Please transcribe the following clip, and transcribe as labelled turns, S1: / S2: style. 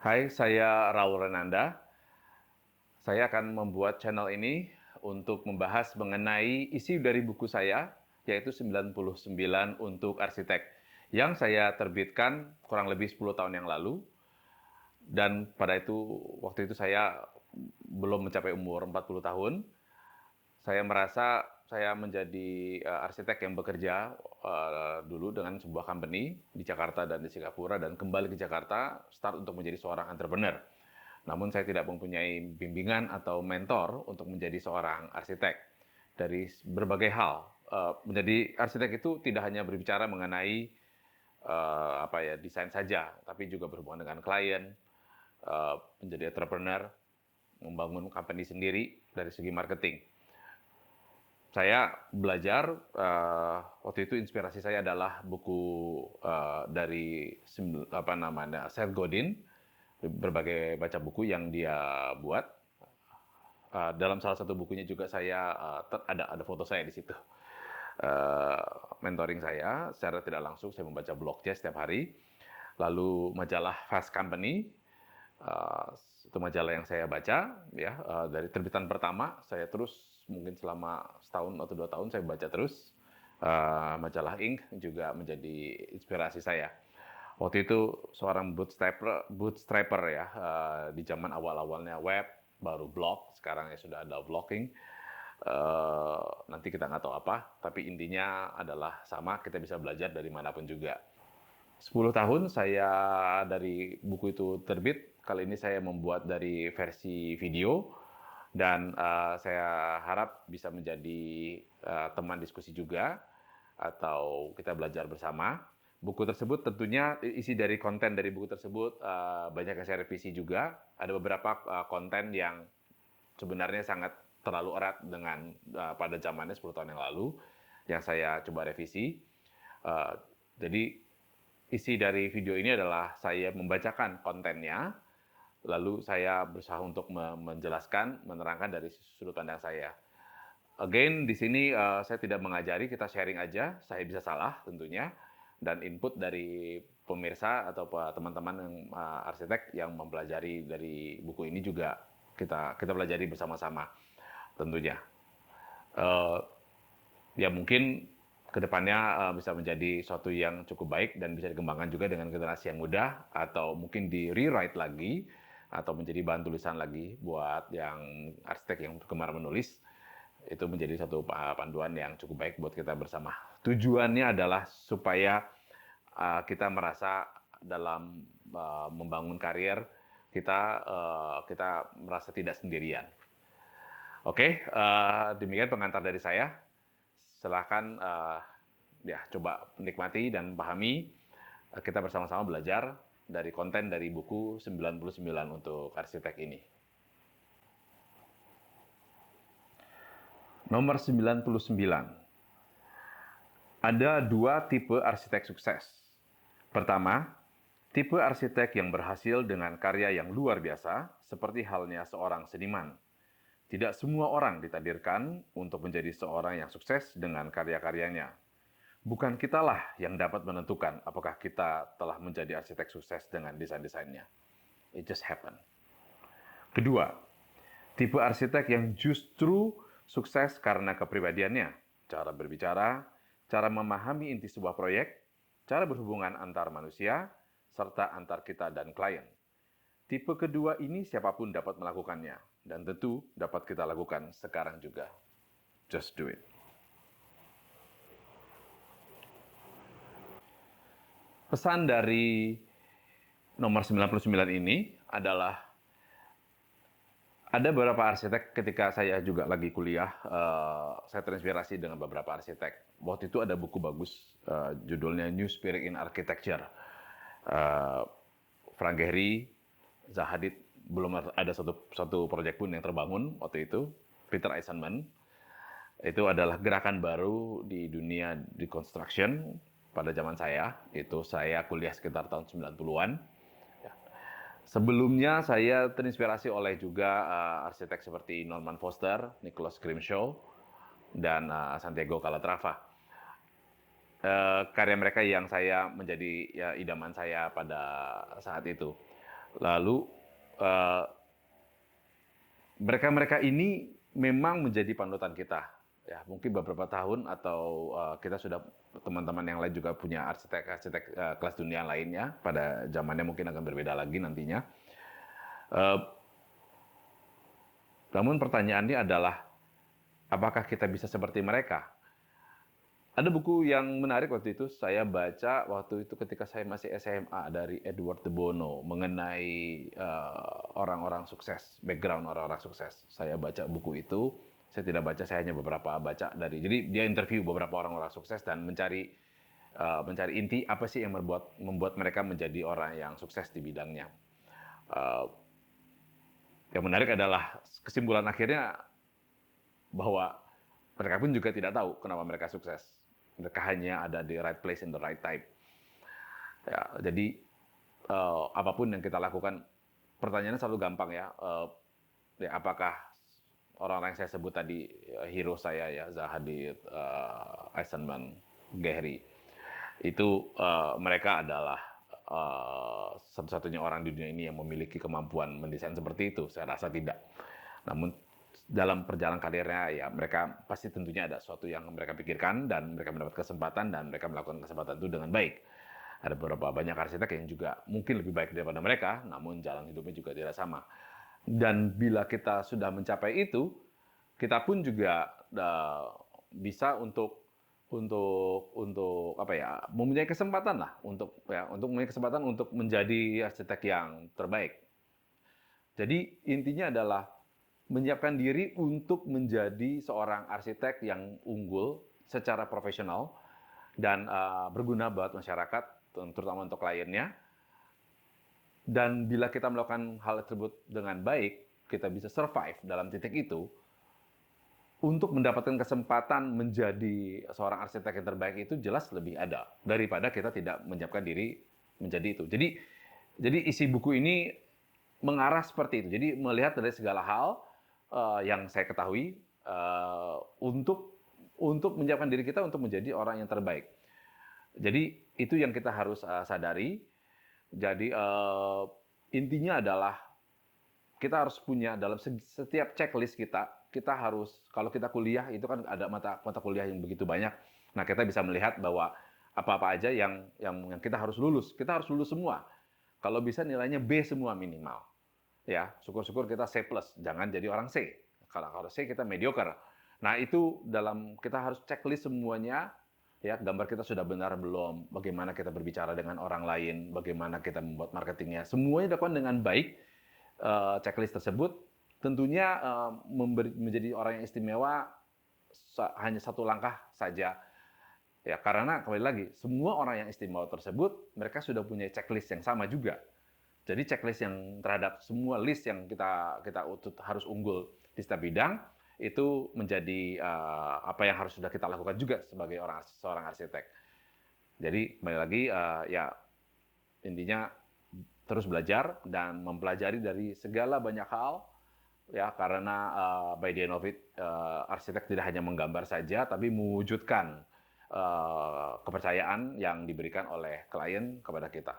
S1: Hai, saya Raul Renanda. Saya akan membuat channel ini untuk membahas mengenai isi dari buku saya, yaitu 99 untuk arsitek, yang saya terbitkan kurang lebih 10 tahun yang lalu. Dan waktu itu saya belum mencapai umur 40 tahun. Saya merasa saya menjadi arsitek yang bekerja dulu dengan sebuah company di Jakarta dan di Singapura, dan kembali ke Jakarta, start untuk menjadi seorang entrepreneur. Namun saya tidak mempunyai bimbingan atau mentor untuk menjadi seorang arsitek. Dari berbagai hal, menjadi arsitek itu tidak hanya berbicara mengenai desain saja, tapi juga berhubungan dengan klien, menjadi entrepreneur, membangun company sendiri dari segi marketing. Saya belajar, waktu itu inspirasi saya adalah buku dari Seth Godin, berbagai baca buku yang dia buat. Dalam salah satu bukunya juga saya ada foto saya di situ. Uh, Mentoring saya secara tidak langsung, saya membaca blognya setiap hari. Lalu majalah Fast Company, uh, itu majalah yang saya baca, ya, dari terbitan pertama saya terus mungkin selama setahun atau 2 tahun saya baca terus. Majalah Inc juga menjadi inspirasi saya. Waktu itu seorang bootstrapper ya, di zaman awal-awalnya web, baru blog, sekarang ya sudah ada vlogging. Nanti kita nggak tahu apa, tapi intinya adalah sama, kita bisa belajar dari manapun juga. 10 tahun saya dari buku itu terbit, kali ini saya membuat dari versi video, dan saya harap bisa menjadi teman diskusi juga, atau kita belajar bersama. Buku tersebut tentunya isi dari konten dari buku tersebut banyak yang saya revisi juga. Ada beberapa konten yang sebenarnya sangat terlalu erat dengan pada zamannya 10 tahun yang lalu, yang saya coba revisi. Jadi isi dari video ini adalah saya membacakan kontennya, lalu saya berusaha untuk menjelaskan, menerangkan dari sudut pandang saya. Again, di sini saya tidak mengajari, kita sharing aja. Saya bisa salah tentunya, dan input dari pemirsa atau teman-teman yang arsitek yang mempelajari dari buku ini juga kita pelajari bersama-sama tentunya. Uh, Ya mungkin kedepannya bisa menjadi suatu yang cukup baik dan bisa dikembangkan juga dengan generasi yang muda, atau mungkin di rewrite lagi atau menjadi bahan tulisan lagi buat yang arsitek yang gemar menulis. Itu menjadi satu panduan yang cukup baik buat kita bersama. Tujuannya adalah supaya kita merasa dalam membangun karir kita merasa tidak sendirian. Oke, demikian pengantar dari saya. Silahkan ya coba nikmati dan pahami. Kita bersama-sama belajar dari konten dari buku 99 untuk arsitek ini. Nomor 99. Ada dua tipe arsitek sukses. Pertama, tipe arsitek yang berhasil dengan karya yang luar biasa, seperti halnya seorang seniman. Tidak semua orang ditakdirkan untuk menjadi seorang yang sukses dengan karya-karyanya. Bukan kitalah yang dapat menentukan apakah kita telah menjadi arsitek sukses dengan desain-desainnya. It just happen. Kedua, tipe arsitek yang justru sukses karena kepribadiannya, cara berbicara, cara memahami inti sebuah proyek, cara berhubungan antar manusia, serta antar kita dan klien. Tipe kedua ini siapapun dapat melakukannya, dan tentu dapat kita lakukan sekarang juga. Just do it. Pesan dari nomor 99 ini adalah, ada beberapa arsitek ketika saya juga lagi kuliah, saya terinspirasi dengan beberapa arsitek. Waktu itu ada buku bagus, judulnya New Spirit in Architecture. Frank Gehry, Zaha Hadid, belum ada satu proyek pun yang terbangun waktu itu. Peter Eisenman, itu adalah gerakan baru di dunia di construction pada zaman saya. Itu saya kuliah sekitar tahun 90-an. Sebelumnya saya terinspirasi oleh juga arsitek seperti Norman Foster, Nicholas Grimshaw, dan Santiago Calatrava. Karya mereka yang saya menjadi ya, idaman saya pada saat itu. Lalu uh, mereka-mereka ini memang menjadi panutan kita. Ya, mungkin beberapa tahun atau kita sudah teman-teman yang lain juga punya arsitek-arsitek kelas dunia lainnya. Pada zamannya mungkin akan berbeda lagi nantinya. Namun pertanyaannya adalah, apakah kita bisa seperti mereka? Ada buku yang menarik waktu itu saya baca waktu itu ketika saya masih SMA dari Edward de Bono mengenai orang-orang sukses, background orang-orang sukses. Saya baca buku itu, saya tidak baca, saya hanya beberapa baca dari. Jadi dia interview beberapa orang-orang sukses dan mencari inti apa sih yang membuat mereka menjadi orang yang sukses di bidangnya. Yang menarik adalah kesimpulan akhirnya bahwa mereka pun juga tidak tahu kenapa mereka sukses. Mereka hanya ada di right place in the right time. Ya, jadi apapun yang kita lakukan, pertanyaannya selalu gampang ya. Apakah orang-orang yang saya sebut tadi hero saya ya, Zaha Hadid, Eisenman, Gehry, itu mereka adalah satu-satunya orang di dunia ini yang memiliki kemampuan mendesain seperti itu. Saya rasa tidak. Namun dalam perjalanan karirnya ya mereka pasti tentunya ada sesuatu yang mereka pikirkan dan mereka mendapat kesempatan dan mereka melakukan kesempatan itu dengan baik. Ada beberapa banyak arsitek yang juga mungkin lebih baik daripada mereka, namun jalan hidupnya juga tidak sama. Dan bila kita sudah mencapai itu, kita pun juga bisa untuk apa ya, mempunyai kesempatan lah untuk mempunyai kesempatan untuk menjadi arsitek yang terbaik. Jadi intinya adalah menyiapkan diri untuk menjadi seorang arsitek yang unggul secara profesional dan berguna buat masyarakat, terutama untuk kliennya. Dan bila kita melakukan hal tersebut dengan baik, kita bisa survive dalam titik itu, untuk mendapatkan kesempatan menjadi seorang arsitek yang terbaik itu jelas lebih ada daripada kita tidak menyiapkan diri menjadi itu. Jadi isi buku ini mengarah seperti itu. Jadi melihat dari segala hal yang saya ketahui untuk menyiapkan diri kita untuk menjadi orang yang terbaik. Jadi itu yang kita harus sadari. Jadi intinya adalah kita harus punya dalam setiap checklist kita harus, kalau kita kuliah itu kan ada mata kuliah yang begitu banyak. Nah, kita bisa melihat bahwa apa-apa aja yang kita harus lulus. Kita harus lulus semua. Kalau bisa nilainya B semua minimal. Ya, syukur-syukur kita C+, jangan jadi orang C. Kalau C kita mediocre. Nah, itu kita harus checklist semuanya, ya, gambar kita sudah benar belum, bagaimana kita berbicara dengan orang lain, bagaimana kita membuat marketingnya. Semuanya dilakukan dengan baik, checklist tersebut tentunya menjadi orang yang istimewa hanya satu langkah saja. Ya, karena kembali lagi, semua orang yang istimewa tersebut mereka sudah punya checklist yang sama juga. Jadi checklist yang terhadap semua list yang kita harus unggul di setiap bidang itu menjadi apa yang harus sudah kita lakukan juga sebagai seorang arsitek. Jadi kembali lagi ya intinya terus belajar dan mempelajari dari segala banyak hal ya, karena by the end of it arsitek tidak hanya menggambar saja tapi mewujudkan kepercayaan yang diberikan oleh klien kepada kita.